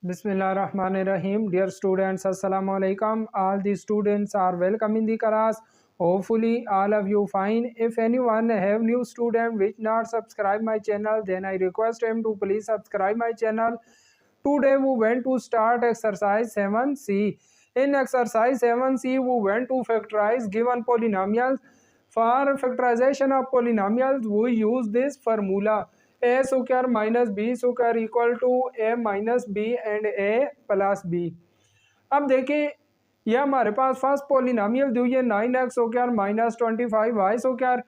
Bismillahirrahmanirrahim. Dear students, Assalamu alaikum. All the students are welcome in the class. Hopefully, all of you fine. If anyone have new student which not subscribe my channel, then I request him to please subscribe my channel. Today we went to start exercise 7C. In exercise 7C, we went to factorize given polynomials. For factorization of polynomials, we use this formula. A square minus b square equal to a minus b and a plus b. अब देखिए ये हमारे पास first polynomial दी हुई है 9x square minus 25y square.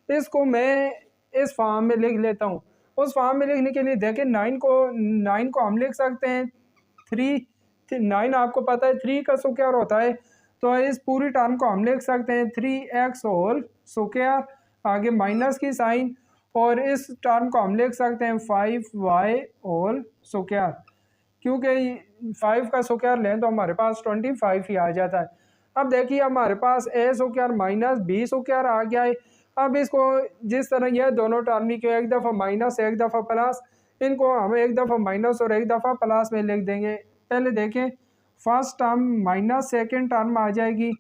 इसको मैं इस फॉर्म में लिख लेता हूँ। उस फॉर्म में लिखने के लिए देखिए 9 को हम लिख सकते हैं 9 आपको पता है 3 का स्क्वायर होता है, तो इस पूरी टर्म को हम लिख सकते हैं 3x होल स्क्वायर, आगे माइनस की साइन, और इस टर्म को हम लिख सकते हैं 5y होल स्क्वायर, क्योंकि 5 का स्क्वायर लें तो हमारे पास 25 ही आ जाता है। अब देखिए हमारे पास a square minus b square आ गया है। अब इसको जिस तरह यह दोनों टर्म की एक दफ़ा माइनस एक दफ़ा प्लस, इनको हम एक दफ़ा माइनस और एक दफ़ा प्लस में लिख देंगे। पहले देखें first term minus second term आ जाएगी,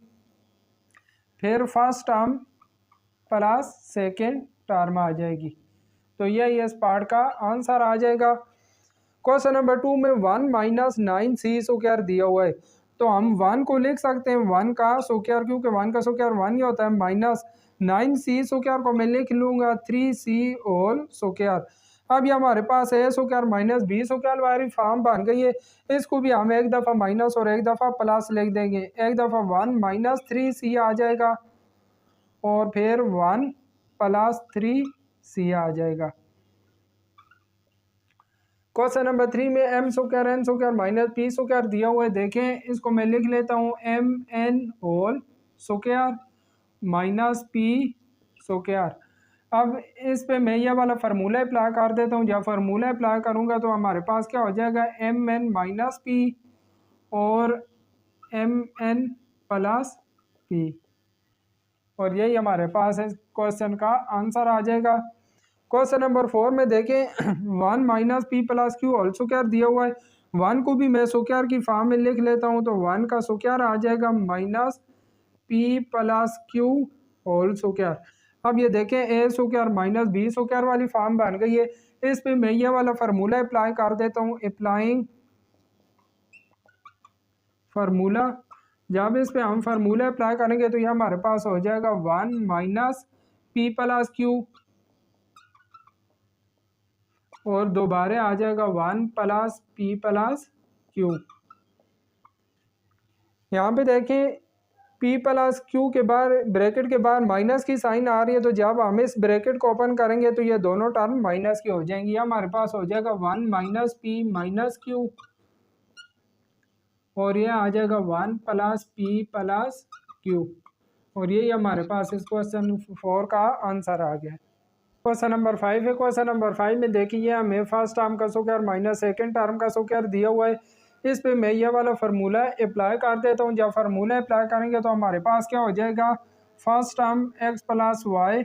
फिर first term plus second term आ जाएगी, तो यही इस पार्ट का आंसर आ जाएगा। क्वेश्चन नंबर 2 में 1 माइनस 9c स्क्वायर दिया हुआ है, तो हम 1 को लिख सकते हैं 1 का स्क्वायर, क्योंकि 1 का स्क्वायर 1 ही होता है, माइनस 9c स्क्वायर को मैं लिख लूँगा 3c होल स्क्वायर। अब ये हमारे पास a square minus b square वाली फॉर्म बन गई है। इसको भी हम एक दफ़ा माइनस और एक दफ़ा प्लस लिख देंगे। एक दफ़ा 1 माइनस 3c आ जाएगा और फिर 1 प्लस 3c आ जाएगा। क्वेश्चन नंबर 3 में m square n square minus p square दिया हुआ है। देखें इसको मैं लिख लेता हूँ m n whole square minus p square. अब इस पे मैं ये वाला फार्मूला अप्लाई कर देता हूँ। जब फार्मूला अप्लाई करूँगा तो हमारे पास क्या हो जाएगा m n माइनस p और m n प्लस p, और यही हमारे पास इस क्वेश्चन का आंसर आ जाएगा। क्वेश्चन नंबर 4 में देखें 1 minus p plus q whole square दिया हुआ है। 1 को भी मैं स्क्वायर की फॉर्म में लिख लेता हूं, तो 1 का स्क्वायर आ जाएगा minus p plus q whole square. अब ये देखें a square minus b square वाली फॉर्म बन गई है। इस पे मैं ये वाला फार्मूला अप्लाई कर देता हूँ, अप्लाइंग फार्मूला। जब इस पे हम फार्मूला अप्लाई करेंगे तो ये हमारे पास हो जाएगा 1 माइनस पी प्लस क्यू और दोबारा आ जाएगा 1 प्लस पी प्लस क्यू। यहाँ पे देखें पी प्लस क्यू के बाद ब्रैकेट के बाद माइनस की साइन आ रही है, तो जब हम इस ब्रैकेट को ओपन करेंगे तो ये दोनों टर्म माइनस की हो जाएंगी। हमारे पास हो जाएगा 1 माइनस पी माइनस क्यू और ये आ जाएगा 1 प्लस पी प्लस क्यू, और यही हमारे पास इस क्वेश्चन 4 का आंसर आ गया। क्वेश्चन नंबर 5 है। क्वेश्चन नंबर 5 में देखिए हमें फर्स्ट टर्म का स्क्वायर माइनस सेकेंड टर्म का स्क्वायर दिया हुआ है। इस पे मैं ये वाला फार्मूला अप्लाई कर देता हूँ। जब फार्मूला अप्लाई करेंगे तो हमारे पास क्या हो जाएगा first term x plus y,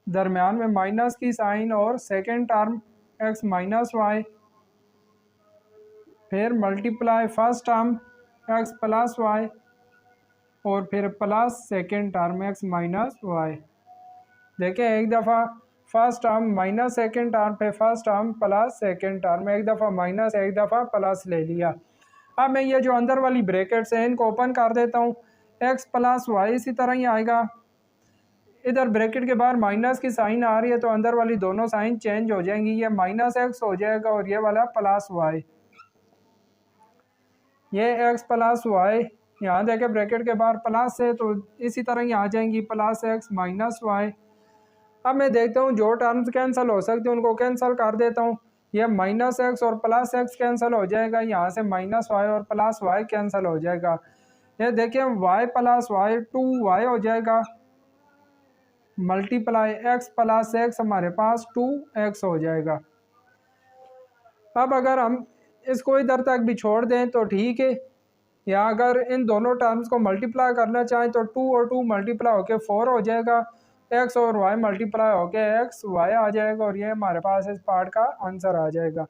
दरम्यान में माइनस की साइन, और second term x minus y, फिर multiply first term x plus y और फिर plus second term x minus y. देखें एक दफ़ा first term minus second term पे first term plus second term, एक दफ़ा माइनस एक दफ़ा प्लस ले लिया। अब मैं ये जो अंदर वाली ब्रैकेट्स हैं इनको ओपन कर देता हूँ। x प्लस वाई इसी तरह ही आएगा। इधर ब्रैकेट के बाहर माइनस की साइन आ रही है तो अंदर वाली दोनों साइन चेंज हो जाएंगी, ये माइनस एक्स हो जाएगा और ये वाला प्लस वाई। ये x प्लस वाई यहाँ देखें ब्रैकेट के बाहर प्लस है तो इसी तरह ही आ जाएंगी प्लस एक्स माइनस वाई। अब मैं देखता हूँ जो टर्म्स कैंसिल हो सकते हैं उनको कैंसिल कर देता हूँ। ये माइनस एक्स और प्लस एक्स कैंसिल हो जाएगा, यहाँ से माइनस वाई और प्लस वाई कैंसिल हो जाएगा। ये देखिए वाई प्लस वाई 2y हो जाएगा, मल्टीप्लाई एक्स प्लस एक्स हमारे पास 2x हो जाएगा। अब अगर हम इसको इधर तक भी छोड़ दें तो ठीक है, या अगर इन दोनों टर्म्स को मल्टीप्लाई करना चाहें तो 2 और 2 मल्टीप्लाई होकर 4 हो जाएगा, x और y मल्टीप्लाई होके x y आ जाएगा और ये हमारे पास इस पार्ट का आंसर आ जाएगा।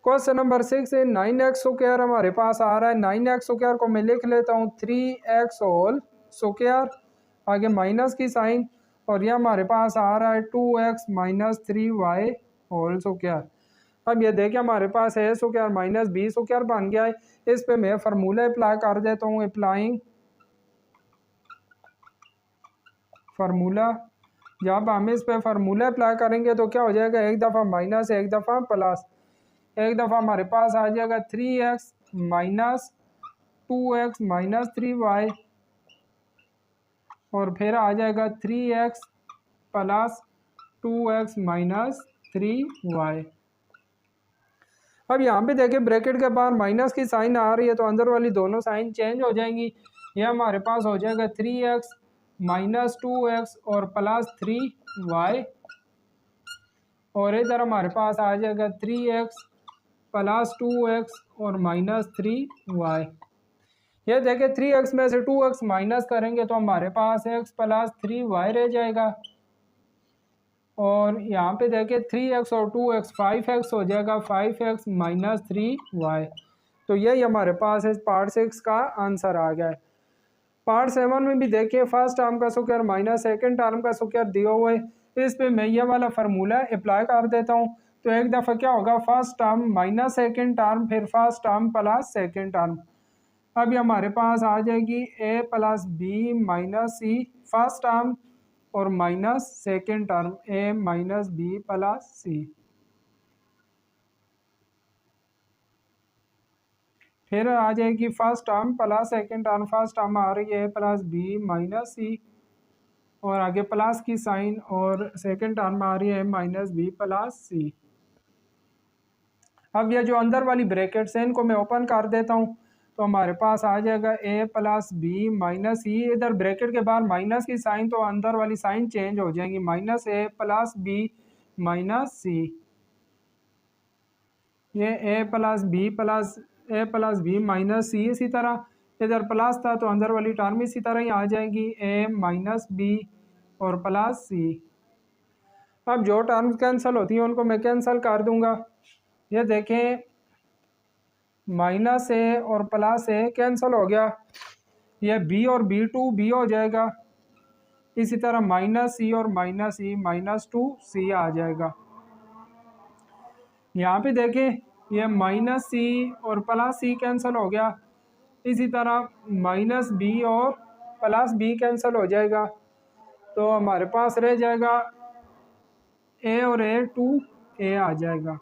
क्वेश्चन नंबर 6 है 9x² हमारे पास आ रहा है। 9x² को मैं लिख लेता हूँ 3x होल स्क्वायर, आगे माइनस की साइन, और यह हमारे पास आ रहा है 2x minus 3y whole square. अब ये देखिए हमारे पास ए स्क्वायर माइनस बी स्क्वायर बन गया है। इस पे मैं फार्मूला अप्लाई कर देता हूँ, अप्लाइंग फार्मूला। जब हम इस पे फार्मूला अप्लाई करेंगे तो क्या हो जाएगा, एक दफ़ा माइनस एक दफ़ा प्लस, एक दफ़ा हमारे पास आ जाएगा 3x minus 2x minus 3y, और फिर आ जाएगा 3x plus 2x minus 3y। अब यहाँ पे देखिए ब्रैकेट के बाहर माइनस की साइन आ रही है तो अंदर वाली दोनों साइन चेंज हो जाएंगी। ये हमारे पास हो जाएगा 3x माइनस 2x और प्लस 3y, और इधर हमारे पास आ जाएगा 3x प्लस 2x और माइनस 3y। ये देखिए 3x में से 2x माइनस करेंगे तो हमारे पास x प्लस 3y रह जाएगा, और यहाँ पे देखिए 3x और 2x 5x हो जाएगा, 5x माइनस 3y। तो यही हमारे पास इस पार्ट 6 का आंसर आ गया है। पार्ट 7 में भी देखिए फर्स्ट टर्म का स्क्वायर माइनस सेकंड टर्म का स्क्वायर दिया हुआ है। इस पे मैं ये वाला फार्मूला अप्लाई कर देता हूँ। तो एक दफ़ा क्या होगा, first term minus second term, फिर first term plus second term. अब ये हमारे पास आ जाएगी a plus b minus c first term, और minus second term a minus b plus c. फिर आ जाएगी first term plus second term, first term आ रही है a plus b minus c, और आगे प्लस की साइन, और सेकेंड टर्म आ रही है माइनस बी प्लस सी। अब ये जो अंदर वाली ब्रैकेट्स हैं इनको मैं ओपन कर देता हूँ, तो हमारे पास आ जाएगा a प्लस बी माइनस सी। इधर ब्रैकेट के बाहर माइनस की साइन, तो अंदर वाली साइन चेंज हो जाएंगी, minus a plus b minus c. ये a plus b minus c, इसी तरह इधर प्लस था तो अंदर वाली टर्म इसी तरह ही आ जाएगी a माइनस बी और प्लस सी। अब जो टर्म्स कैंसिल होती हैं उनको मैं कैंसिल कर दूंगा। ये देखें माइनस ए और प्लस ए कैंसिल हो गया, ये बी और बी टू बी हो जाएगा, इसी तरह माइनस सी और माइनस ई माइनस टू सी आ जाएगा। यहाँ पे देखें ये माइनस सी और प्लस सी कैंसिल हो गया, इसी तरह माइनस बी और प्लस बी कैंसिल हो जाएगा, तो हमारे पास रह जाएगा ए और ए, टू ए आ जाएगा।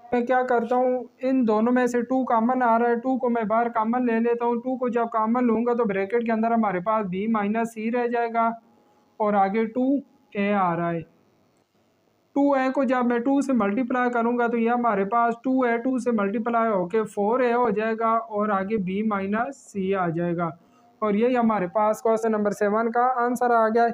मैं क्या करता हूँ, इन दोनों में से 2 कॉमन आ रहा है, 2 को मैं बाहर कॉमन ले लेता हूँ। 2 को जब कॉमन लूँगा तो ब्रैकेट के अंदर हमारे पास b माइनस सी रह जाएगा, और आगे 2a आ रहा है। 2a को जब मैं 2 से मल्टीप्लाई करूँगा तो ये हमारे पास 2a 2 से मल्टीप्लाई होके 4a हो जाएगा, और आगे b माइनस सी आ जाएगा। और यही हमारे पास क्वेश्चन नंबर 7 का आंसर आ गया है।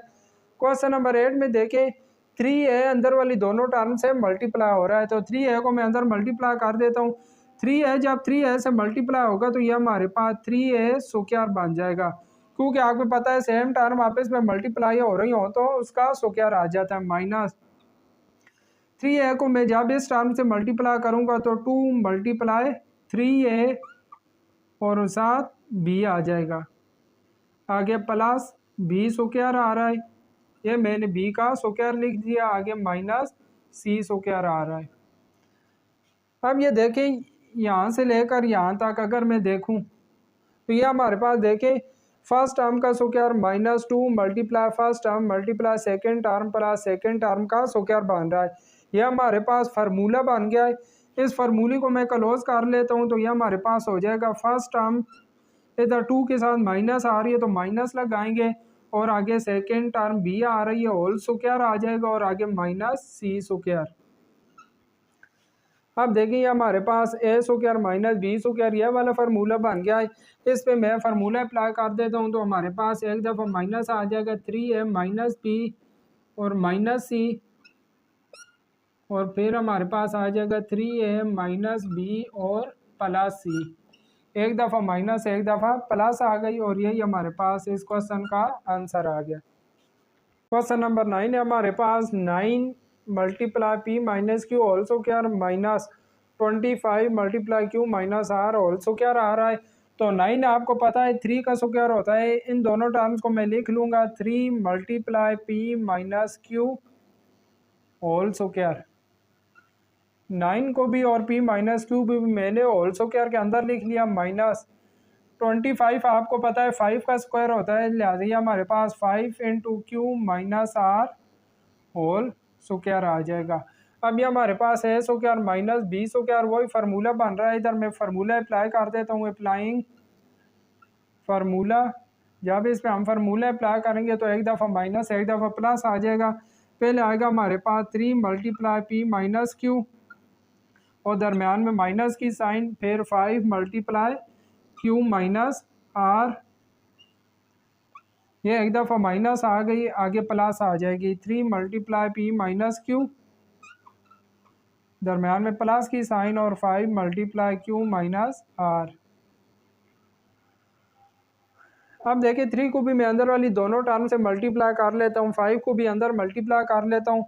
क्वेश्चन नंबर 8 में देखें 3a अंदर वाली दोनों टर्म से मल्टीप्लाई हो रहा है, तो 3a को मैं अंदर मल्टीप्लाई कर देता हूँ। 3a जब 3a से मल्टीप्लाई होगा तो ये हमारे पास 3a स्क्वायर बन जाएगा, क्योंकि आपको पता है सेम टर्म आपस में मल्टीप्लाई हो रही हो तो उसका स्क्वायर आ जाता है। माइनस 3a को मैं जब इस टर्म से मल्टीप्लाई करूँगा तो 2 मल्टीप्लाई 3a और साथ b आ जाएगा, आगे प्लस b स्क्वायर आ रहा है, ये मैंने b का स्क्वायर लिख दिया, आगे माइनस सी स्क्वायर आ रहा है। अब ये देखें यहाँ से लेकर यहाँ तक अगर मैं देखूँ तो ये हमारे पास देखें फर्स्ट टर्म का square minus 2 multiply first term multiply second term plus second term का स्क्वायर बन रहा है। ये हमारे पास फार्मूला बन गया है। इस फार्मूले को मैं क्लोज कर लेता हूँ, तो ये हमारे पास हो जाएगा फर्स्ट टर्म, इधर 2 के साथ माइनस आ रही है तो माइनस लगाएंगे, और आगे सेकेंड टर्म b आ रही है होल स्क्वायर आ जाएगा, और आगे माइनस सी स्क्वायर। अब देखिए हमारे पास a square minus b square यह वाला फार्मूला बन गया है। इस पे मैं फार्मूला अप्लाई कर देता हूँ, तो हमारे पास एक दफ़ा माइनस आ जाएगा 3a माइनस बी और माइनस सी, और फिर हमारे पास आ जाएगा 3a माइनस बी और प्लस सी। एक दफ़ा माइनस एक दफ़ा प्लस आ गई, और यही हमारे पास इस क्वेश्चन का आंसर आ गया। क्वेश्चन नंबर 9 है हमारे पास 9 multiply p minus q whole square minus 25 multiply q minus r whole square आ रहा है। तो 9 आपको पता है 3 का स्क्वायर होता है। इन दोनों टर्म्स को मैं लिख लूँगा 3 multiply p minus q whole square. 9 को भी और पी माइनस क्यू भी मैंने होल स्क्वायर के अंदर लिख लिया, माइनस 25 आपको पता है 5 का स्क्वायर होता है, लिहाजा हमारे पास 5 into q minus r whole square आ जाएगा। अब ये हमारे पास है स्क्वायर माइनस बी स्क्वायर, वही फार्मूला बन रहा है। इधर मैं फार्मूला अप्लाई कर देता हूँ, अप्लाइंग फार्मूला। जब इस पर हम फार्मूला अप्लाई करेंगे तो एक दफ़ा माइनस एक दफ़ा प्लस आ जाएगा। पहले आएगा हमारे पास 3 मल्टीप्लाई पी माइनस क्यू और दरमियान में माइनस की साइन, फिर 5 मल्टीप्लाई क्यू माइनस आर, ये एक दफ़ा माइनस आ गई, आगे प्लस आ जाएगी 3 मल्टीप्लाई पी माइनस क्यू, दरमियान में प्लस की साइन और 5 मल्टीप्लाई क्यू माइनस आर। अब देखिए 3 को भी मैं अंदर वाली दोनों टर्म से मल्टीप्लाई कर लेता हूँ, 5 को भी अंदर मल्टीप्लाई कर लेता हूँ।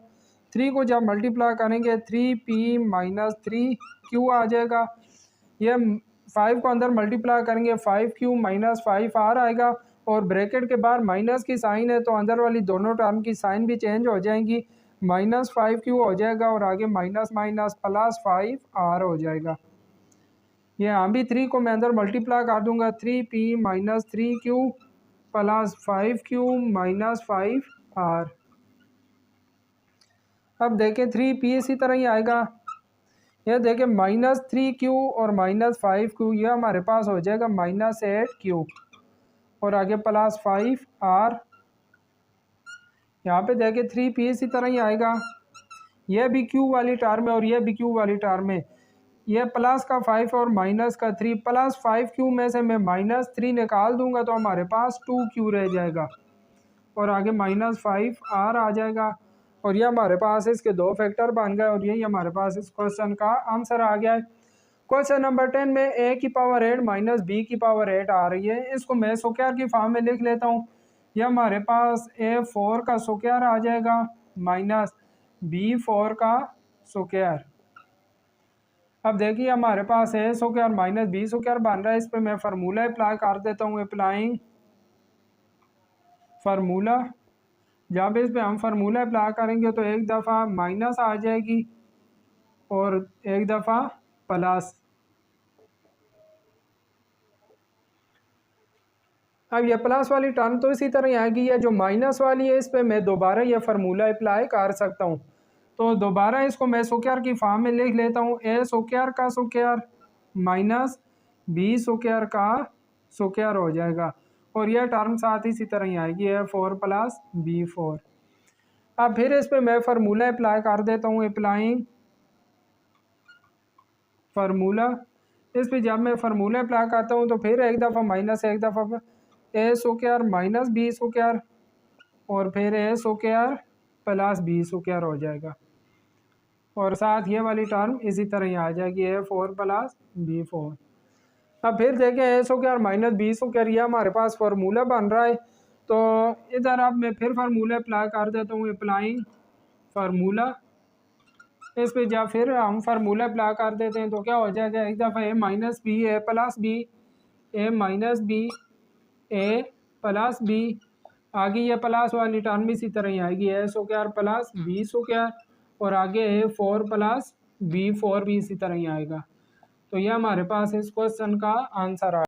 3 को जब मल्टीप्लाई करेंगे 3p माइनस 3q आ जाएगा। ये 5 को अंदर मल्टीप्लाई करेंगे 5q माइनस 5r आएगा और ब्रैकेट के बाहर माइनस की साइन है तो अंदर वाली दोनों टर्म की साइन भी चेंज हो जाएंगी, माइनस 5q हो जाएगा और आगे माइनस माइनस प्लस 5r हो जाएगा। ये यहाँ भी 3 को मैं अंदर मल्टीप्लाई कर दूंगा, 3p minus 3q plus 5q minus 5r। अब देखें 3p इसी तरह ही आएगा। यह देखें माइनस 3q और माइनस 5q, यह हमारे पास हो जाएगा माइनस 8q और आगे प्लस 5r। यहाँ पे देखें 3p इसी तरह ही आएगा। यह भी q वाली टर्म है और यह भी q वाली टर्म है। यह प्लस का 5 और माइनस का 3, प्लस 5q में से मैं माइनस 3 निकाल दूंगा तो हमारे पास 2q रह जाएगा और आगे माइनस 5r आ जाएगा और ये हमारे पास इसके दो फैक्टर बन गए और यही हमारे पास इस क्वेश्चन का आंसर आ गया है। क्वेश्चन नंबर 10 में a की पावर 8 माइनस b की पावर 8 आ रही है। इसको मैं स्क्वायर की फॉर्म में लिख लेता हूँ। यह हमारे पास a4 का स्क्वायर आ जाएगा माइनस b4 का स्क्वायर। अब देखिए हमारे पास a square minus b square बन रहा है। इस पर मैं फार्मूला अप्लाई कर देता हूँ, अप्लाइंग फार्मूला। जब इस पे हम फार्मूला अप्लाई करेंगे तो एक दफ़ा माइनस आ जाएगी और एक दफ़ा प्लस। अब ये प्लस वाली टर्म तो इसी तरह आएगी, है जो माइनस वाली है इस पे मैं दोबारा ये फार्मूला अप्लाई कर सकता हूँ। तो दोबारा इसको मैं स्क्वायर की फॉर्म में लिख लेता हूँ, a स्क्वायर का स्क्वायर माइनस b स्क्वायर का स्क्वायर हो जाएगा और यह टर्म साथ इसी तरह ही आएगी, a4 प्लस b4। अब फिर इस पे मैं फार्मूला अप्लाई कर देता हूँ, अप्लाइंग फार्मूला। इस पे जब मैं फार्मूला अप्लाई करता हूँ तो फिर एक दफ़ा माइनस एक दफ़ा a square minus b square और फिर a square plus b square हो जाएगा और साथ ये वाली टर्म इसी तरह ही आ जाएगी, a4 प्लस b4। अब फिर देखें a square minus b square, यह हमारे पास फार्मूला बन रहा है। तो इधर अब मैं फिर फार्मूला अप्लाई कर देता हूँ, अप्लाइंग फार्मूला। इस पे जब फिर हम फार्मूला अप्लाई कर देते हैं तो क्या हो जाएगा, एक दफ़ा a minus b a plus b, a minus b a plus b, आगे ये प्लस वाली टर्म इसी तरह ही आएगी, a square plus b square और आगे a4 प्लस b4 भी इसी तरह ही आएगा। तो यह हमारे पास इस क्वेश्चन का आंसर आ।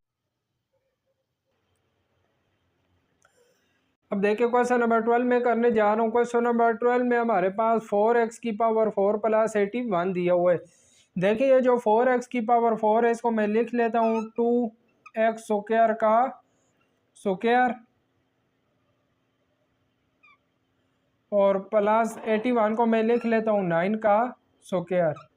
अब देखिए क्वेश्चन नंबर 12 में करने जा रहा हूँ। क्वेश्चन नंबर 12 में हमारे पास 4x की पावर 4 प्लस 81 दिया हुआ है। देखिए ये जो 4x की पावर 4 है इसको मैं लिख लेता हूँ 2x स्क्वायर का स्क्वायर और प्लस 81 को मैं लिख लेता हूँ 9 का स्क्वायर।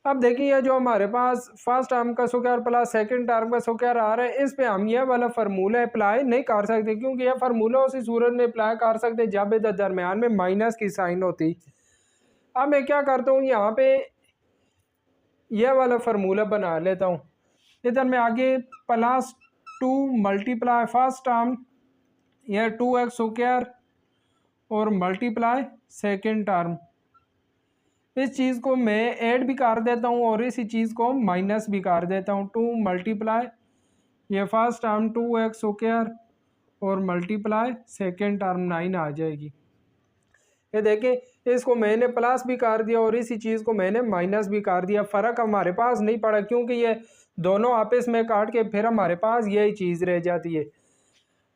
अब देखिए ये जो हमारे पास फर्स्ट टर्म का स्क्वायर प्लस सेकंड टर्म का स्क्वायर आ रहा है, इस पे हम ये वाला फार्मूला अप्लाई नहीं कर सकते क्योंकि यह फार्मूला उसी सूरत में अप्लाई कर सकते जब इधर दरमियान में माइनस की साइन होती। अब मैं क्या करता हूँ, यहाँ पे यह वाला फार्मूला बना लेता हूँ। इधर मैं आगे प्लस 2 मल्टीप्लाई फर्स्ट टर्म यह 2x स्क्वायर और मल्टीप्लाई सेकेंड टर्म, इस चीज़ को मैं ऐड भी कर देता हूँ और इसी चीज़ को माइनस भी कर देता हूँ। 2 मल्टीप्लाई ये फर्स्ट टर्म 2x² और मल्टीप्लाई सेकेंड टर्म 9 आ जाएगी। ये देखें इसको मैंने प्लस भी कर दिया और इसी चीज़ को मैंने माइनस भी कर दिया। फ़र्क हमारे पास नहीं पड़ा क्योंकि ये दोनों आपस में काट के फिर हमारे पास यही चीज़ रह जाती है।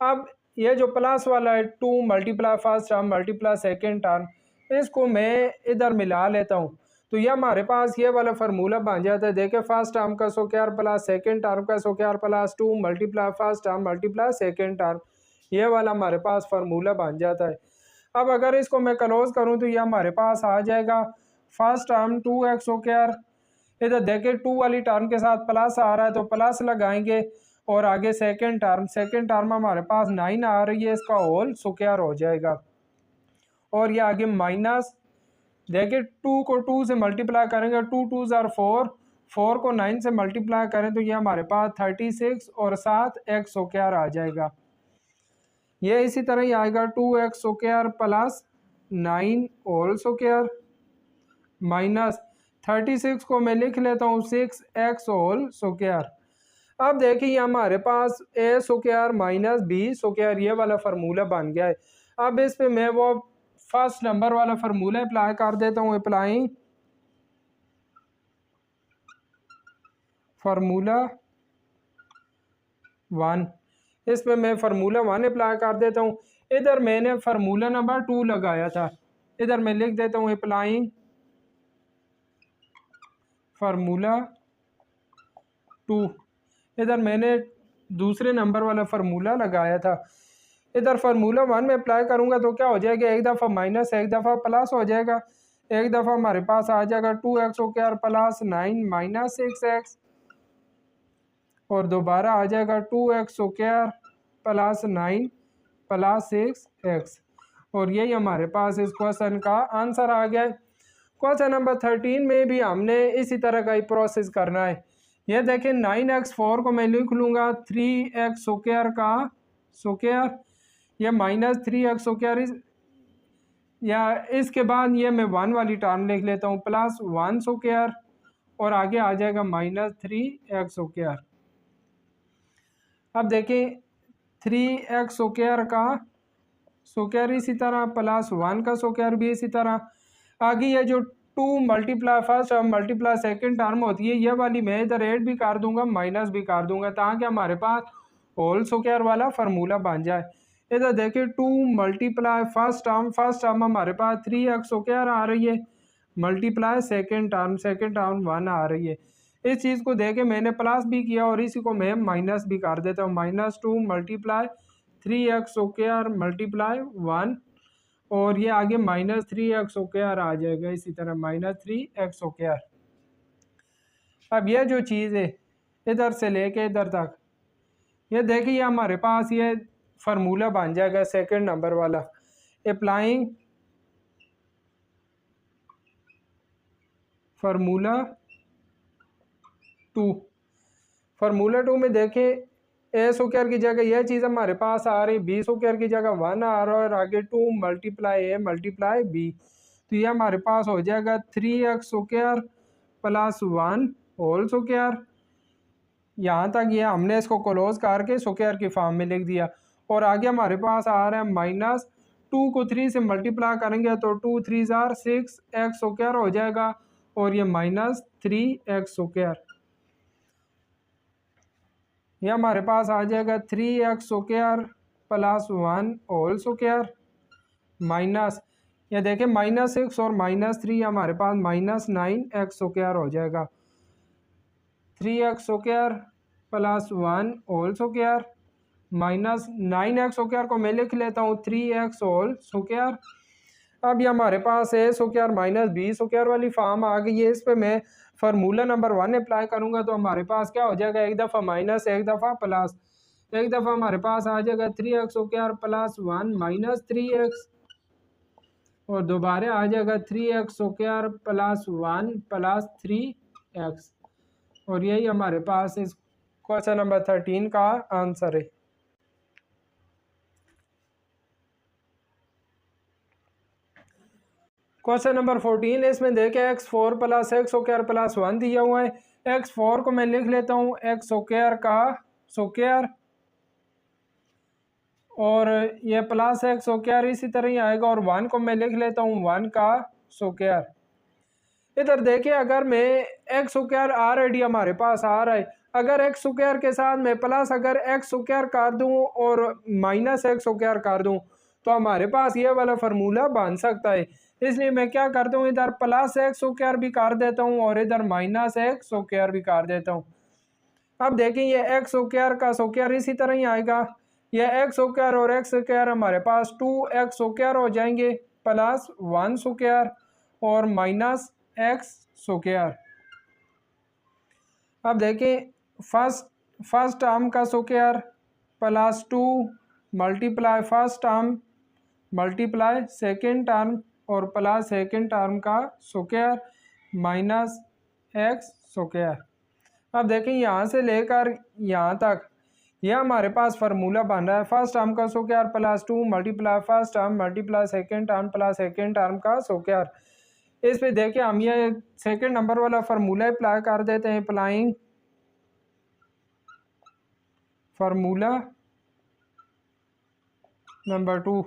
अब ये जो प्लस वाला है 2 multiply first term multiply second term, इसको मैं इधर मिला लेता हूँ तो ये हमारे पास ये वाला फार्मूला बन जाता है। देखिए फर्स्ट टर्म का स्क्वायर प्लस सेकेंड टर्म का square plus 2 multiply first term multiply second term, ये वाला हमारे पास फार्मूला बन जाता है। अब अगर इसको मैं क्लोज करूं तो ये हमारे पास आ जाएगा फर्स्ट टर्म 2x²। इधर देखिए 2 वाली टर्म के साथ प्लस आ रहा है तो प्लस लगाएंगे और आगे सेकेंड टर्म हमारे पास 9 आ रही है, इसका होल स्क्वायर हो जाएगा। और ये आगे माइनस, देखिए 2 को 2 से मल्टीप्लाई करेंगे 2 2 ज़ार 4, 4 को 9 से मल्टीप्लाई करें तो ये हमारे पास 36 और 7 x² आ जाएगा। ये इसी तरह ही आएगा 2x² plus 9 whole square minus 36 को मैं लिख लेता हूँ 6x होल स्क्वायर। अब देखिए हमारे पास a² माइनस b² ये वाला फार्मूला बन गया है। अब इस पे मैं वो फर्स्ट नंबर वाला फार्मूला अप्लाई कर देता हूँ। अप्लाई फार्मूला 1, इस पे मैं फार्मूला 1 अप्लाई कर देता हूँ। इधर मैंने फार्मूला नंबर 2 लगाया था, इधर मैं लिख देता हूँ अप्लाई फार्मूला 2। इधर मैंने दूसरे नंबर वाला फार्मूला लगाया था। इधर फार्मूला 1 में अप्लाई करूँगा तो क्या हो जाएगा, एक दफ़ा माइनस एक दफ़ा प्लस हो जाएगा। एक दफ़ा हमारे पास आ जाएगा 2x² प्लस 9 माइनस 6x और दोबारा आ जाएगा 2x² प्लस 9 प्लस 6x और यही हमारे पास इस क्वेश्चन का आंसर आ गया है। क्वेश्चन नंबर 13 में भी हमने इसी तरह का ही प्रोसेस करना है। ये देखें 9x4 को मैं लिख लूँगा 3x² का स्क्वायर, यह माइनस 3x² या इसके बाद ये मैं 1 वाली टर्म लिख लेता हूँ प्लस 1² और आगे आ जाएगा माइनस 3x²। अब देखें 3x² का स्क्वायर इसी तरह प्लस 1 का स्क्वायर भी इसी तरह। आगे ये जो 2 multiply first term multiply second term होती है ये वाली मैं इधर ऐड भी कर दूंगा माइनस भी कर दूंगा ताकि हमारे पास होल स्क्वायर वाला फार्मूला बन जाए। इधर देखिए 2 मल्टीप्लाई फर्स्ट टर्म हमारे पास 3x² आ रही है मल्टीप्लाई सेकेंड टर्म 1 आ रही है। इस चीज़ को देखे मैंने प्लस भी किया और इसी को मैं माइनस भी कर देता हूँ। -2 मल्टीप्लाई 3x² मल्टीप्लाई 1 और ये आगे -3x² आ जाएगा इसी तरह -3x²। अब ये जो चीज़ है इधर से लेके इधर तक ये देखिए हमारे पास ये फार्मूला बन जाएगा सेकंड नंबर वाला। अप्लाइंग फार्मूला 2, फार्मूला 2 में देखें a² की जगह यह चीज़ हमारे पास आ रही, b² की जगह 1 आ रहा है और आगे 2 मल्टीप्लाई a मल्टीप्लाई b, तो ये हमारे पास हो जाएगा 3x² प्लस 1 होल स्क्वायर। यहाँ तक ये हमने इसको क्लोज करके स्क्वायर की फॉर्म में लिख दिया और आगे हमारे पास आ रहा है -2 को 3 से मल्टीप्लाई करेंगे तो 2 3 ज़ार 6x² हो जाएगा और ये -3x²। ये हमारे पास आ जाएगा 3x² plus 1 whole square minus, ये देखें -6 और -3 हमारे पास -9x² हो जाएगा। 3x² plus 1 whole square -9x² को मैं लिख लेता हूँ 3x होल स्क्वायर। अब ये हमारे पास a² माइनस b² वाली फॉर्म आ गई है। इस पे मैं फार्मूला नंबर 1 अप्लाई करूँगा तो हमारे पास क्या हो जाएगा, एक दफ़ा माइनस एक दफ़ा प्लस, एक दफ़ा हमारे पास आ जाएगा 3x² प्लस 1 माइनस 3x और दोबारा आ जाएगा 3x² प्लस 1 प्लस 3x और यही हमारे पास इस क्वेश्चन नंबर 13 का आंसर है। क्वेश्चन नंबर 14 इसमें देखें x4 plus x square plus 1 दिया हुआ है। x4 को मैं लिख लेता हूँ एक्स स्क्वायर का स्क्वायर और ये प्लस एक्स स्क्वायर इसी तरह ही आएगा और 1 को मैं लिख लेता हूँ 1 का स्क्वायर। इधर देखिए अगर मैं एक्स स्क्वायर ऑलरेडी हमारे पास आ रहा है, अगर एक्स स्क्वायर के साथ मैं प्लस अगर एक्स स्क्वायर कर दूं और माइनस एक्स स्क्वायर कर दूं तो हमारे पास ये वाला फार्मूला बन सकता है। इसलिए मैं क्या करता हूँ, इधर प्लस एक्स स्क्वायर भी कर देता हूँ और इधर माइनस एक्स स्क्वायर भी कर देता हूँ। अब देखें ये एक्स स्क्वायर का स्क्वायर इसी तरह ही आएगा, ये एक्स स्क्वायर और एक्स स्क्वायर हमारे पास 2x स्क्वायर हो जाएंगे प्लस 1 स्क्वायर और माइनस एक्स स्क्वायर। अब देखें फर्स्ट टर्म का square plus 2 multiply first term multiply second term और प्लस सेकेंड टर्म का स्क्वायर माइनस एक्स स्क्वायर। अब देखें यहाँ से लेकर यहाँ तक यह हमारे पास फार्मूला बन रहा है फर्स्ट टर्म का square plus 2 multiply first term multiply second term plus second term का स्क्वायर। इस पे देखिए हम ये सेकेंड नंबर वाला फार्मूला अप्लाई कर देते हैं, applying formula number 2,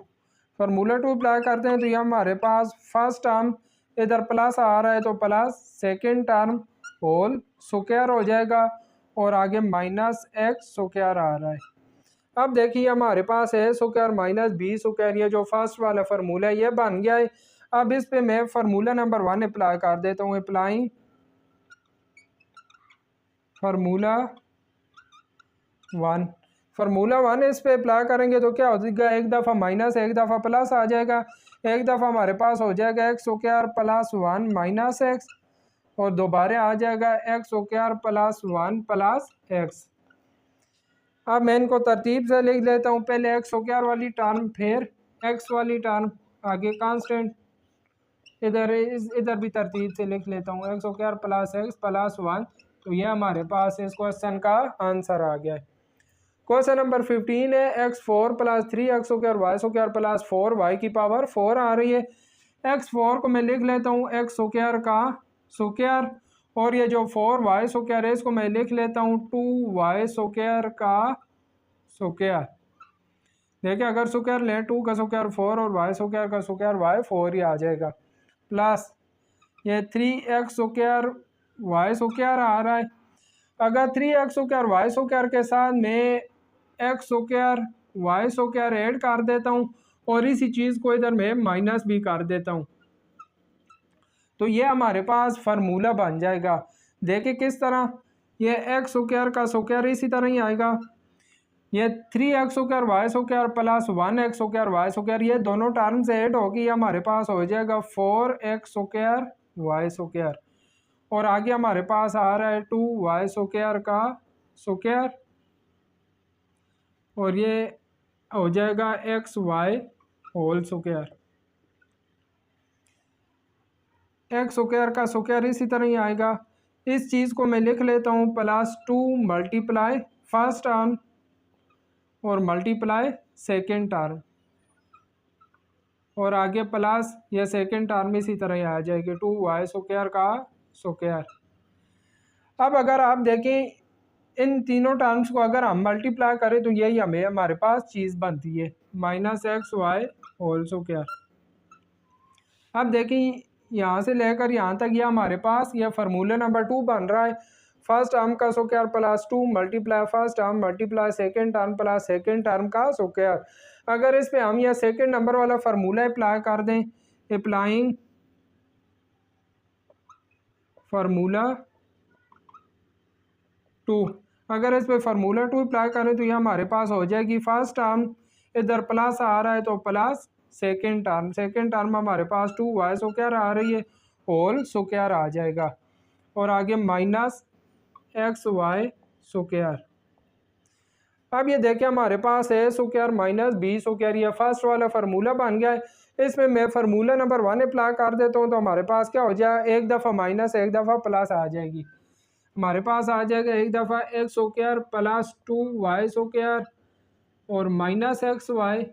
formula 2 apply करते हैं तो ये हमारे पास फर्स्ट टर्म इधर प्लस आ रहा है तो plus second term whole square हो जाएगा और आगे माइनस एक्स स्क्वायर आ रहा है। अब देखिए हमारे पास है स्क्वायर माइनस बी स्क्वायर, ये जो फर्स्ट वाला फार्मूला है ये बन गया है। अब इस पे मैं फार्मूला नंबर 1 अप्लाई कर देता हूँ, अप्लाइंग फार्मूला 1। फार्मूला 1 इस पे अप्लाई करेंगे तो क्या हो जाएगा, एक दफ़ा माइनस एक दफ़ा प्लस आ जाएगा, एक दफ़ा हमारे पास हो जाएगा x square plus 1 minus x और दोबारा आ जाएगा x square plus 1 plus x. अब मैं इनको तरतीब से लिख लेता हूँ, पहले एक्स स्क्वायर वाली टर्म फिर एक्स वाली टर्म आगे कांस्टेंट, इधर भी तरतीब से लिख लेता हूँ x square plus x plus 1। तो ये हमारे पास इस क्वेश्चन का आंसर आ गया है। क्वेश्चन नंबर 15 है x4 plus 3x square y square plus 4y की पावर 4 आ रही है। x4 को मैं लिख लेता हूँ एक्स स्क्वायर का स्क्वायर और ये जो 4y स्क्वायर है इसको मैं लिख लेता हूँ 2y स्क्वायर का स्क्वायर। देखिए अगर स्क्वायर लें 2 का स्क्वायर 4 और y स्क्वायर का स्क्वायर y 4 ही आ जाएगा प्लस ये 3x स्क्वायर वाई स्क्वायर आ रहा है। अगर 3x स्क्वायर वाई स्क्वायर के साथ मैं x square y square add कर देता हूँ और इसी चीज़ को इधर मैं माइनस भी कर देता हूँ तो ये हमारे पास फार्मूला बन जाएगा। देखिए किस तरह, ये एक्स स्क्वायर का स्क्वायर इसी तरह ही आएगा, ये 3x square y square plus 1x square y square, ये दोनों टर्म्स ऐड होगी हमारे पास हो जाएगा 4x स्क्वायर वाई स्क्वायर और आगे हमारे पास आ रहा है 2y स्क्वायर का स्क्वायर और ये हो जाएगा xy whole square. X square का स्क्वायर इसी तरह ही आएगा, इस चीज़ को मैं लिख लेता हूँ प्लस 2 मल्टीप्लाई फर्स्ट टर्म और मल्टीप्लाई सेकेंड टर्म और आगे प्लस ये सेकेंड टर्म इसी तरह ही आ जाएगी 2y स्क्वायर का स्क्वायर। अब अगर आप देखें इन तीनों टर्म्स को अगर हम मल्टीप्लाई करें तो यही हमें हमारे पास चीज़ बनती है minus x y whole square. अब देखें यहाँ से लेकर यहाँ तक ये हमारे पास ये फार्मूला नंबर 2 बन रहा है, फर्स्ट टर्म का square plus 2 multiply first term multiply second term plus second term का स्क्वायर। अगर इस पे हम यह सेकेंड नंबर वाला फार्मूला अप्लाई कर दें, अप्लाइंग फार्मूला 2, अगर इस पे फार्मूला 2 अप्लाई करें तो ये हमारे पास हो जाएगी फर्स्ट टर्म इधर प्लस आ रहा है तो प्लस सेकेंड टर्म हमारे पास 2y स्क्वायर आ रही है होल स्क्वायर आ जाएगा और आगे माइनस एक्स वाई स्क्वायर। अब ये देखें हमारे पास है स्क्वायर माइनस बी स्क्वायर, ये फर्स्ट वाला फार्मूला बन गया है। इसमें मैं फार्मूला नंबर 1 अप्लाई कर देता हूँ तो हमारे पास क्या हो जाएगा, एक दफ़ा माइनस एक दफ़ा प्लस आ जाएगी, हमारे पास आ जाएगा एक दफ़ा x square plus 2y square और माइनस एक्स वाई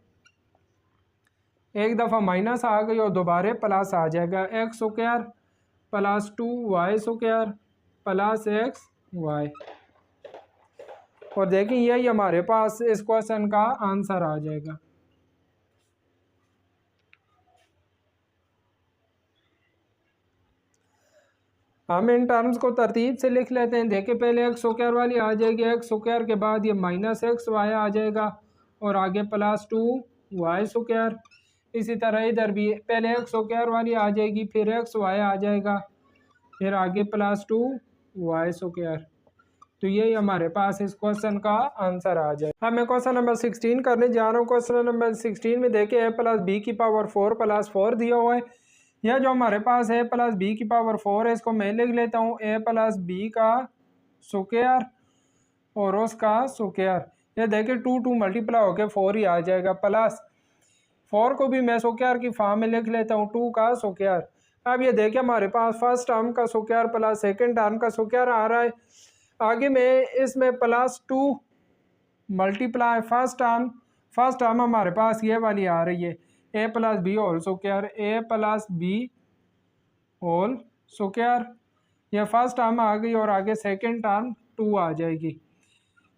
एक दफ़ा माइनस आ गई और दोबारा प्लस आ जाएगा, x square plus 2y square plus x y. और देखें यही हमारे पास इस क्वेश्चन का आंसर आ जाएगा। हम इन टर्म्स को तरतीब से लिख लेते हैं। देखिए पहले एक्स स्क्वायर वाली आ जाएगी, एक्स स्क्वायर के बाद ये माइनस एक्स वाई आ जाएगा और आगे प्लस 2y स्क्वायर। इसी तरह इधर भी पहले एक्स स्क्वायर वाली आ जाएगी, फिर एक्स वाई आ जाएगा, फिर आगे प्लस 2y स्क्वायर। तो यही हमारे पास इस क्वेश्चन का आंसर आ जाए। अब मैं क्वेश्चन नंबर 16 करने जा रहा हूँ। क्वेश्चन नंबर 16 में देखिए a प्लस बी की पावर 4 प्लस 4 दिया हुआ है। यह जो हमारे पास है प्लस बी की पावर 4 है, इसको मैं लिख लेता हूँ a प्लस बी का स्क्वायर और उसका स्क्वायर। ये देखिए 2 मल्टीप्लाई होकर 4 ही आ जाएगा, प्लस 4 को भी मैं स्क्वायर की फॉर्म में लिख लेता हूँ 2 का स्क्वायर। अब ये देखिए हमारे पास फर्स्ट टर्म का स्क्वायर प्लस सेकेंड टर्म का स्क्वायर आ रहा है। आगे में इसमें प्लस 2 मल्टीप्लाई फर्स्ट टर्म हमारे पास ये वाली आ रही है a plus b whole square, A plus b whole square. ये फर्स्ट टर्म आ गई और आगे सेकंड टर्म 2 आ जाएगी।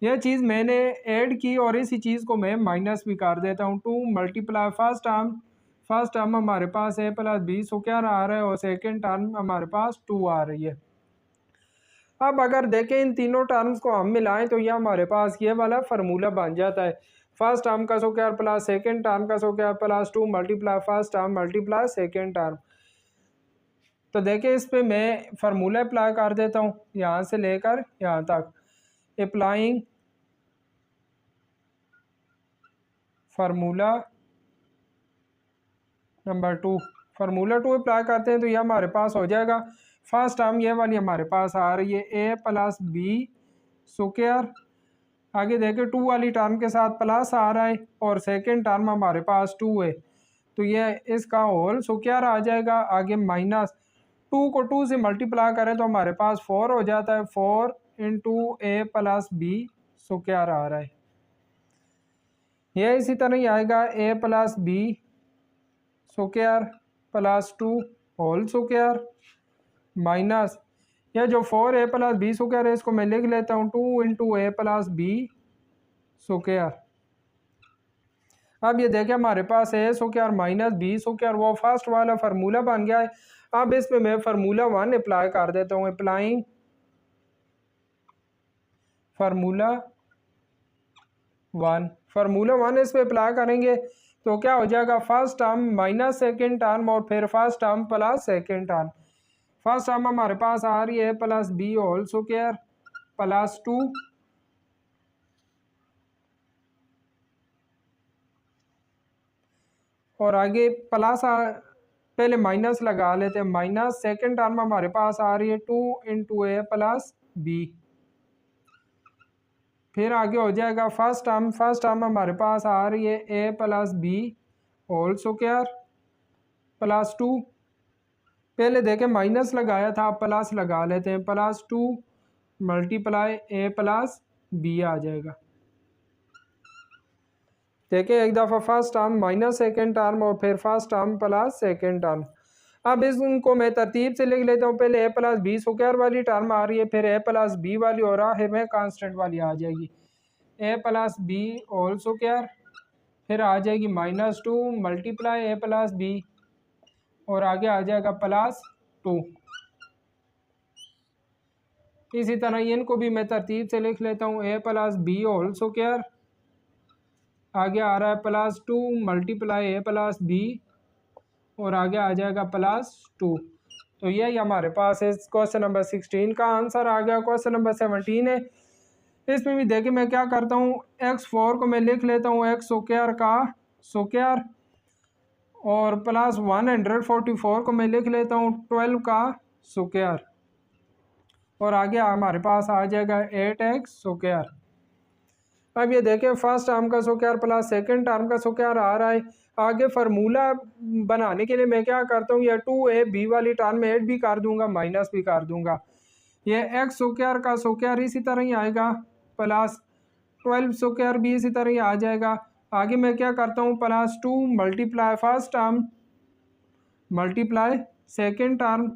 यह चीज़ मैंने ऐड की और इसी चीज़ को मैं माइनस भी कर देता हूँ। 2 मल्टीप्लाई फर्स्ट टर्म हमारे पास ए प्लस बी स्क्वायर आ रहा है और सेकंड टर्म हमारे पास 2 आ रही है। अब अगर देखें इन तीनों टर्म्स को हम मिलाएं तो यह हमारे पास ये वाला फार्मूला बन जाता है, फर्स्ट टर्म का स्क्वायर प्लस सेकंड टर्म का square plus 2 multiply first term multiply second term. तो देखें इस पे मैं फार्मूला अप्लाई कर देता हूँ, यहाँ से लेकर यहाँ तक। Applying formula number 2, formula 2 apply करते हैं तो यह हमारे पास हो जाएगा। फर्स्ट टर्म ये वाली हमारे पास आ रही है ए प्लस बी स्क्वायर। आगे देखें 2 वाली टर्म के साथ प्लस आ रहा है और सेकंड टर्म हमारे पास 2 है, तो ये इसका होल स्क्वायर आ जाएगा। आगे माइनस 2 को 2 से मल्टीप्लाई करें तो हमारे पास 4 हो जाता है, 4 into a plus b square आ रहा है। यह इसी तरह ही आएगा a plus b square plus 2 whole square minus यह जो 4 ए प्लस बी स्क्वायर है, इसको मैं लिख लेता हूँ 2 into a plus b square. अब ये देखें हमारे पास ए स्क्वायर माइनस बी स्क्वायर वो फर्स्ट वाला फार्मूला बन गया है। अब इसमें मैं फार्मूला 1 अप्लाई कर देता हूँ, अप्लाइंग फार्मूला 1। फार्मूला 1 इस पर अप्लाई करेंगे तो क्या हो जाएगा, first term minus second term और फिर first term plus second term. First term हमारे पास आ रही है plus b whole square plus 2 और आगे प्लस पहले माइनस लगा लेते हैं, माइनस सेकेंड टर्म हमारे पास आ रही है 2 इंटू ए प्लस बी। फिर आगे हो जाएगा फर्स्ट टर्म हमारे पास आ रही है a plus b whole square plus 2। पहले देखें माइनस लगाया था, प्लस लगा लेते हैं, प्लस 2 मल्टीप्लाई ए प्लस बी आ जाएगा। देखें एक दफ़ा first term minus second term और फिर first term plus second term. अब इसको मैं तरतीब से लिख लेता हूँ। पहले ए प्लस बी स्क्वायर वाली टर्म आ रही है, फिर ए प्लस बी वाली और आखिर में कांस्टेंट वाली आ जाएगी, ए प्लस बी होल स्क्वायर। फिर आ जाएगी माइनस 2 मल्टीप्लाई ए प्लस बी और आगे आ जाएगा प्लस 2। इसी तरह इनको भी मैं तरतीब से लिख लेता हूँ, ए प्लस बी होल स्क्वायर, आगे आ रहा है प्लस 2 मल्टीप्लाई ए प्लस बी और आगे आ जाएगा प्लस 2। तो यही हमारे पास है क्वेश्चन नंबर 16 का आंसर आ गया। क्वेश्चन नंबर 17 है, इसमें भी देखिए मैं क्या करता हूँ, x4 को मैं लिख लेता हूँ एक्स स्क्वायर का स्क्वायर और प्लस 144 को मैं लिख लेता हूँ 12 का स्क्वायर और आगे हमारे पास आ जाएगा 8x स्क्वायर। अब ये देखें फर्स्ट टर्म का स्क्वायर प्लस सेकंड टर्म का स्क्वायर आ रहा है। आगे फार्मूला बनाने के लिए मैं क्या करता हूँ, या 2a b वाली टर्म में ऐड भी कर दूंगा, माइनस भी कर दूंगा। ये x स्क्वायर का स्क्वायर इसी तरह ही आएगा, प्लस 12 स्क्वायर भी इसी तरह ही आ जाएगा। आगे मैं क्या करता हूँ, +2 multiply first term multiply second term,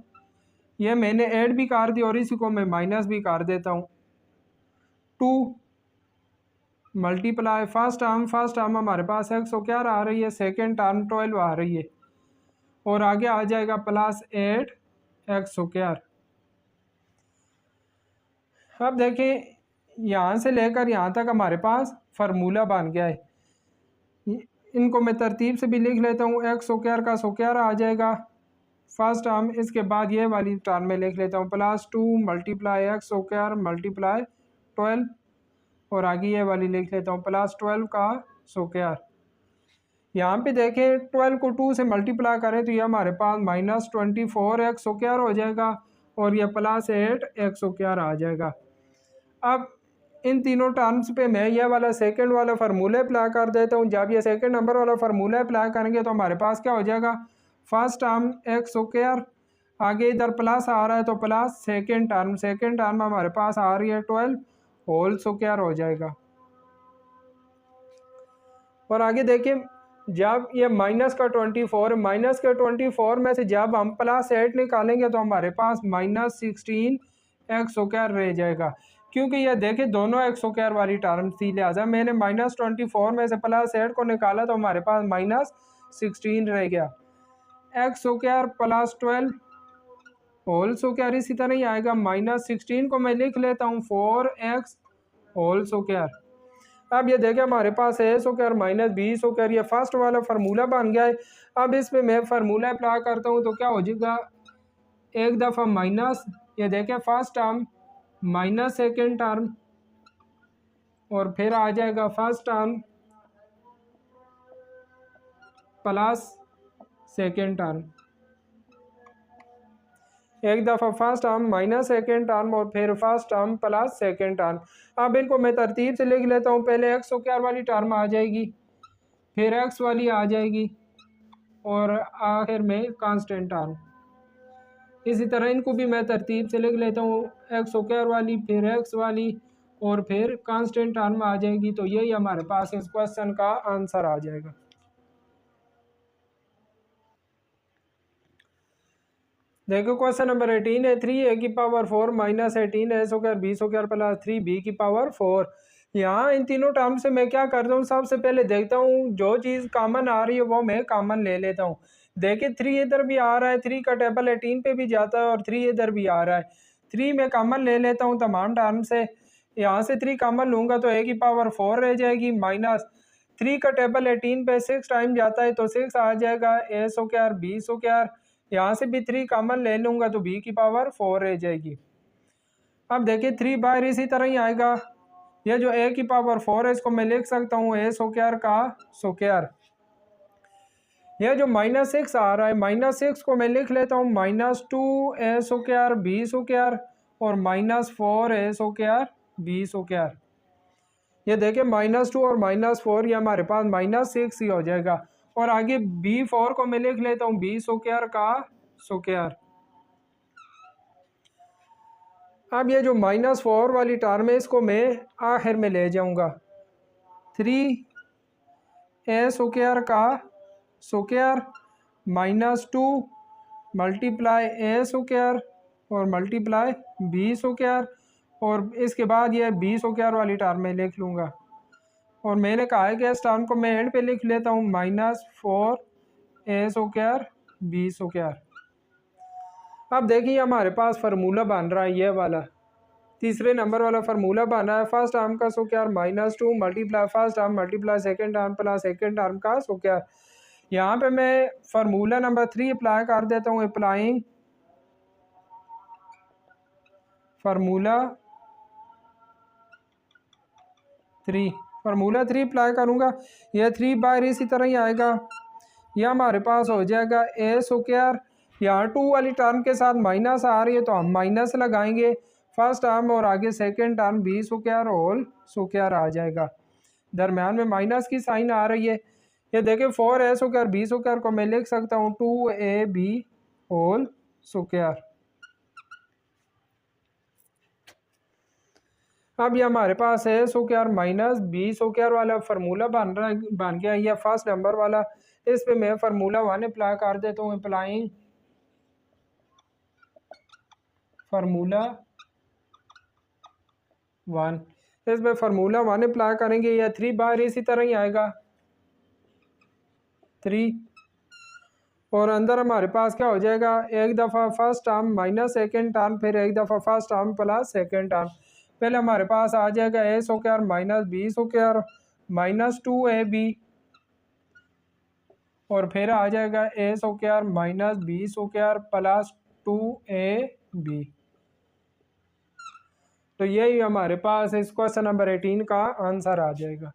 ये मैंने ऐड भी कर दी और इसी को मैं माइनस भी कर देता हूँ। 2 मल्टीप्लाई फर्स्ट टर्म हमारे पास एक्स हो क्या आ रही है, सेकेंड टर्म 12 आ रही है, और आगे आ जाएगा +8 एक्स स्क्वायर। अब देखें यहाँ से लेकर यहाँ तक हमारे पास फार्मूला बन गया है। इनको मैं तरतीब से भी लिख लेता हूँ, एक्स स्क्वायर का स्क्वायर आ जाएगा फर्स्ट टर्म, इसके बाद ये वाली टर्म में लिख लेता हूँ +2 मल्टीप्लाई एक्स स्क्वायर मल्टीप्लाई 12, और आगे ये वाली लिख लेता हूँ +12 का स्क्वायर। यहाँ पे देखें 12 को 2 से मल्टीप्लाई करें तो ये हमारे पास -24 एक्स स्क्वायर हो जाएगा, और ये +8 एक्स स्क्वायर आ जाएगा। अब इन तीनों टर्म्स पे मैं ये वाला सेकंड वाला फार्मूला अप्लाई कर देता हूँ। जब ये सेकंड नंबर वाला फार्मूला अप्लाई करेंगे तो हमारे पास क्या हो जाएगा, फर्स्ट टर्म एक्स स्क्वायर, आगे इधर प्लस आ रहा है तो प्लस सेकंड टर्म हमारे पास आ रही है 12 होल स्क्वायर हो जाएगा। और आगे देखिए जब ये माइनस का 24 में से जब हम +8 निकालेंगे तो हमारे पास -16 एक्स स्क्वायर रह जाएगा, क्योंकि ये देखिए दोनों एक्स स्क्वायर वाली टर्म थी, लिहाजा मैंने -24 में से +8 को निकाला तो हमारे पास -16 रह गया। एक्स स्क्वायर +12 होल स्क्वायर इसी तरह ही आएगा, -16 को मैं लिख लेता हूँ 4x होल स्क्वायर। अब ये देखें हमारे पास ए स्क्वायर -b स्क्वायर, ये फर्स्ट वाला फार्मूला बन गया है। अब इस पे मैं फार्मूला अप्लाई करता हूँ तो क्या हो जाएगा, एक दफ़ा माइनस, ये देखें first term minus second term, और फिर आ जाएगा first term plus second term, एक दफ़ा first term minus second term और फिर first term plus second term. अब इनको मैं तरतीब से लिख लेता हूँ, पहले एक्स स्क्वायर वाली टर्म आ जाएगी, फिर एक्स वाली आ जाएगी, और आखिर में कांस्टेंट टर्म। इसी तरह इनको भी मैं तरतीब से लिख लेता हूँ, एक्स स्क्वायर वाली, फिर एक्स वाली, और फिर कांस्टेंट टर्म आ जाएगी। तो यही हमारे पास इस क्वेश्चन का आंसर आ जाएगा। देखो क्वेश्चन नंबर 18 है, 3a⁴ - 18 a square b square + 3b⁴। यहाँ इन तीनों टर्म से मैं क्या करता हूँ, सबसे पहले देखता हूँ जो चीज़ कॉमन आ रही है वो मैं कॉमन ले लेता हूँ। देखिए 3 इधर भी आ रहा है, 3 का टेबल 18 पे भी जाता है, और 3 इधर भी आ रहा है। 3 मैं कॉमन ले लेता हूँ तमाम टर्म से, यहाँ से 3 कॉमन लूँगा तो a⁴ रह जाएगी, माइनस 3 का टेबल 18 पे 6 टाइम जाता है तो 6 आ जाएगा a स्क्वायर b स्क्वायर, यहाँ से भी 3 कॉमन ले लूँगा तो b⁴ रह जाएगी। अब देखिए 3 बाहर इसी तरह ही आएगा, ये जो a⁴ है इसको मैं लिख सकता हूँ a स्क्वायर का स्क्वायर। यह जो -6 आ रहा है, -6 को मैं लिख लेता हूँ -2a स्क्वायर b स्क्वायर और -4 a स्क्वायर b स्क्वायर। ये देखिए -2 और -4 ये हमारे पास -6 ही हो जाएगा, और आगे b4 को मैं लिख लेता हूँ b स्क्वायर का स्क्वायर। अब ये जो -4 वाली टर्म है इसको मैं आखिर में ले जाऊंगा, 3a स्क्वायर का स्क्वायर -2 मल्टीप्लाई a स्क्वायर और मल्टीप्लाई b स्क्वायर, और इसके बाद ये b स्क्वायर वाली टर्म में लिख लूँगा, और मैंने कहा है कि इस टर्म को मैं एंड पे लिख लेता हूँ -4 a स्क्वायर b स्क्वायर। अब देखिए हमारे पास फार्मूला बन रहा है, ये वाला तीसरे नंबर वाला फार्मूला बन रहा है, फर्स्ट टर्म का square -2 multiply first term multiply second term plus second term का स्क्वायर। यहाँ पे मैं फार्मूला नंबर 3 अप्लाई कर देता हूँ, अप्लाइंग फार्मूला 3 अप्लाई करूँगा, यह 3 बाहर इसी तरह ही आएगा, यह हमारे पास हो जाएगा a स्क्वायर, यहाँ 2 वाली टर्म के साथ माइनस आ रही है तो हम माइनस लगाएंगे फर्स्ट टर्म, और आगे second term b square whole square आ जाएगा, दरम्यान में माइनस की साइन आ रही है। ये देखिए 4a स्क्वायर b स्क्वायर को मैं लिख सकता हूँ 2ab होल स्क्वायर। अब ये हमारे पास है स्क्वायर माइनस बी स्क्वायर वाला फार्मूला बन गया, ये फर्स्ट नंबर वाला। इस पे मैं फार्मूला 1 अप्लाई कर देता हूँ। अप्लाइंग फार्मूला 1, इस पे फार्मूला 1 अप्लाई करेंगे, या 3 बार इसी तरह ही आएगा 3, और अंदर हमारे पास क्या हो जाएगा, एक दफ़ा first term minus second term, फिर एक दफ़ा first term plus second term. पहले हमारे पास आ जाएगा a square minus b square minus 2ab, और फिर आ जाएगा a square minus b square plus 2ab। तो यही हमारे पास इस क्वेश्चन नंबर 18 का आंसर आ जाएगा।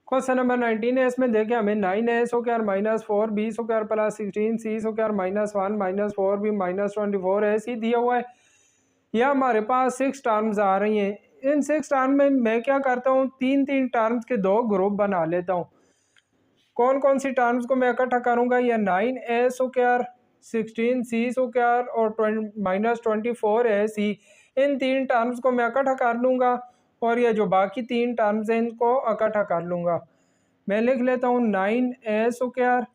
क्वेश्चन नंबर 19 है, इसमें देखें हमें 9a square minus 4b square plus 16c square minus 1 minus 4b minus 24ac दिया हुआ है। यह हमारे पास 6 टर्म्स आ रही हैं। इन 6 टर्म में मैं क्या करता हूँ, 3 टर्म्स के 2 ग्रुप बना लेता हूँ। कौन कौन सी टर्म्स को मैं इकट्ठा करूँगा, या 9a स्क्वायर 16c स्क्वायर और माइनस 24ac, इन 3 टर्म्स को मैं इकट्ठा कर लूँगा, और ये जो बाकी 3 टर्म्स हैं इनको इकट्ठा कर लूँगा। मैं लिख लेता हूँ 9a square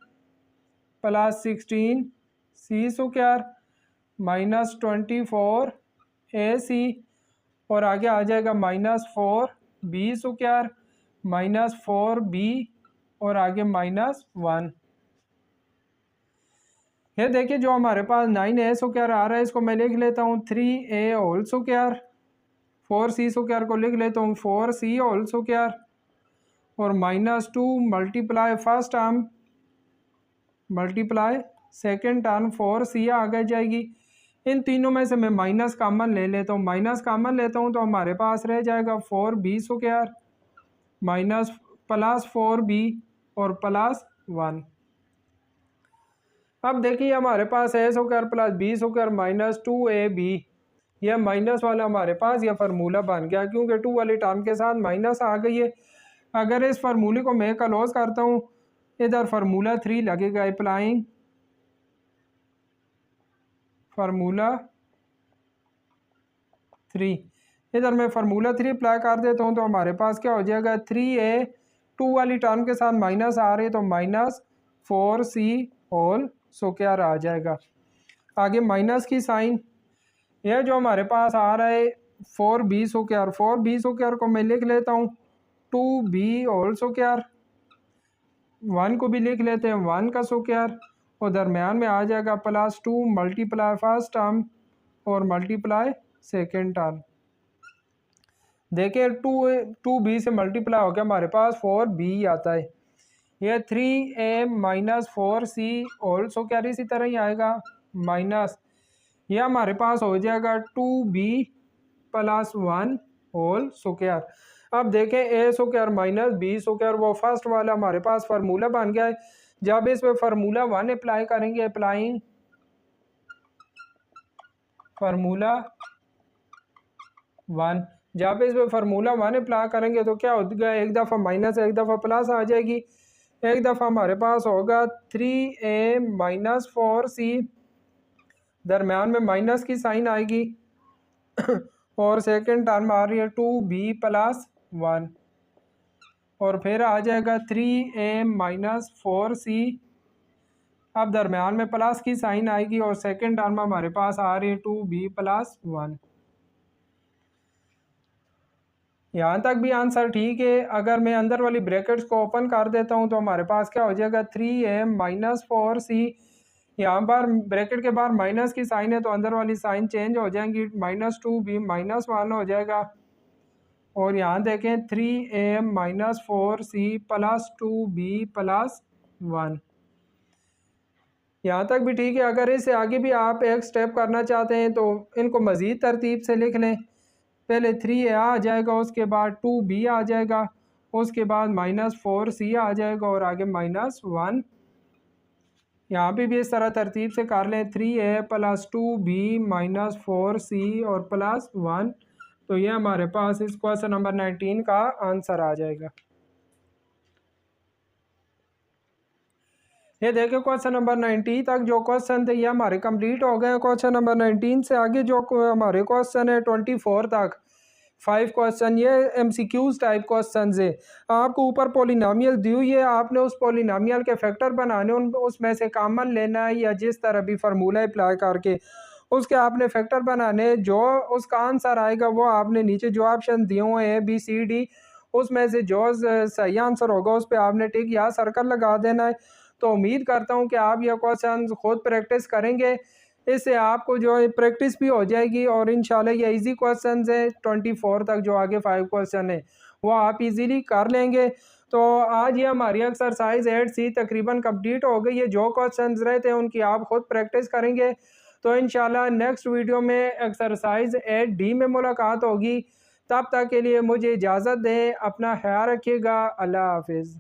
plus 16c square minus 24ac, और आगे आ जाएगा minus 4b square minus 4b, और आगे माइनस 1। ये देखिए जो हमारे पास 9a स्क्वायर आ रहा है, इसको मैं लिख लेता हूँ 3a whole square, 4c square को लिख लेता हूँ 4c होल स्क्वायर, और minus 2 multiply first term multiply second term 4c आगे जाएगी। इन तीनों में से मैं माइनस कॉमन ले लेता हूँ, माइनस कॉमन लेता हूँ तो हमारे पास रह जाएगा 4b square minus plus 4b और प्लस 1। अब देखिए हमारे पास a square plus b square minus 2ab, यह माइनस वाला हमारे पास यह फार्मूला बन गया, क्योंकि 2 वाली टर्म के साथ माइनस आ गई है। अगर इस फार्मूले को मैं क्लोज करता हूँ, इधर फार्मूला 3 लगेगा। अप्लाइंग फार्मूला 3, इधर मैं फार्मूला 3 अप्लाई कर देता हूँ, तो हमारे पास क्या हो जाएगा 3a, 2 वाली टर्म के साथ माइनस आ रही है तो माइनस 4c होल स्क्वायर आ जाएगा। आगे माइनस की साइन, यह जो हमारे पास आ रहा है 4b स्क्वायर, 4b स्क्वायर को मैं लिख लेता हूँ 2b होल स्क्वायर, 1 को भी लिख लेते हैं 1 का स्क्वायर, और दरमियान में आ जाएगा प्लस 2 मल्टीप्लाई फर्स्ट टर्म और मल्टीप्लाई सेकेंड टर्म। देखिए 2b से मल्टीप्लाई हो गया, हमारे पास 4b आता है। यह 3a minus 4c whole square इसी तरह ही आएगा, माइनस यह हमारे पास हो जाएगा 2b प्लस 1 होल स्क्वायर। अब देखें a square minus b square, वो फर्स्ट वाला हमारे पास फार्मूला बन गया है। जब इस पे फार्मूला 1 अप्लाई करेंगे, अप्लाइंग फार्मूला 1, जब इस पे फार्मूला 1 अप्लाई करेंगे तो क्या होगा, एक दफ़ा माइनस एक दफ़ा प्लस आ जाएगी। एक दफ़ा हमारे पास होगा 3a माइनस 4c, दरम्यान में माइनस की साइन आएगी और सेकेंड टर्म आ रही है 2b प्लस 1, और फिर आ जाएगा 3a माइनस 4c। अब दरम्यान में प्लस की साइन आएगी और सेकेंड टर्म हमारे पास आ रही है 2b प्लस 1। यहाँ तक भी आंसर ठीक है। अगर मैं अंदर वाली ब्रैकेट्स को ओपन कर देता हूँ तो हमारे पास क्या हो जाएगा 3a माइनस 4c, यहाँ पर ब्रैकेट के बाहर माइनस की साइन है तो अंदर वाली साइन चेंज हो जाएंगी, माइनस 2b माइनस 1 हो जाएगा। और यहाँ देखें 3a minus 4c plus 2b plus 1, यहाँ तक भी ठीक है। अगर इससे आगे भी आप एक स्टेप करना चाहते हैं तो इनको मज़ीद तरतीब से लिख लें। पहले 3a आ जाएगा, उसके बाद 2b आ जाएगा, उसके बाद माइनस 4c आ जाएगा और आगे माइनस 1। यहाँ पे भी इस तरह तरतीब से कर लें 3a plus 2b minus 4c और प्लस 1। तो ये हमारे पास इस क्वेश्चन नंबर 19 का आंसर आ जाएगा। ये देखिए क्वेश्चन नंबर 19 तक जो क्वेश्चन थे ये हमारे कंप्लीट हो गए। क्वेश्चन नंबर 19 से आगे जो हमारे क्वेश्चन है 24 तक 5 क्वेश्चन ये एमसीक्यूज टाइप क्वेश्चन है। आपको ऊपर पॉलिनोमियल दी हुई है, आपने उस पॉलिनोमियल के फैक्टर बनाने, उन उसमें से कॉमन लेना है या जिस तरह भी फार्मूला अप्लाई करके उसके आपने फैक्टर बनाने, जो उसका आंसर आएगा वो आपने नीचे जो ऑप्शन दिए हुए हैं ABCD उसमें से जो सही आंसर होगा उस पर आपने टिक या सर्कल लगा देना है। तो उम्मीद करता हूँ कि आप ये क्वेश्चन खुद प्रैक्टिस करेंगे, इससे आपको जो है प्रैक्टिस भी हो जाएगी और इंशाल्लाह ये इजी क्वेश्चन है 24 तक जो आगे 5 क्वेश्चन है वो आप इजीली कर लेंगे। तो आज ये हमारी एक्सरसाइज 8C तकरीबन कंप्लीट हो गई है। जो क्वेश्चन रहे थे उनकी आप खुद प्रैक्टिस करेंगे तो इंशाल्लाह नेक्स्ट वीडियो में एक्सरसाइज 8D में मुलाकात होगी। तब तक के लिए मुझे इजाज़त दें, अपना ख्याल रखिएगा। अल्लाह हाफिज़।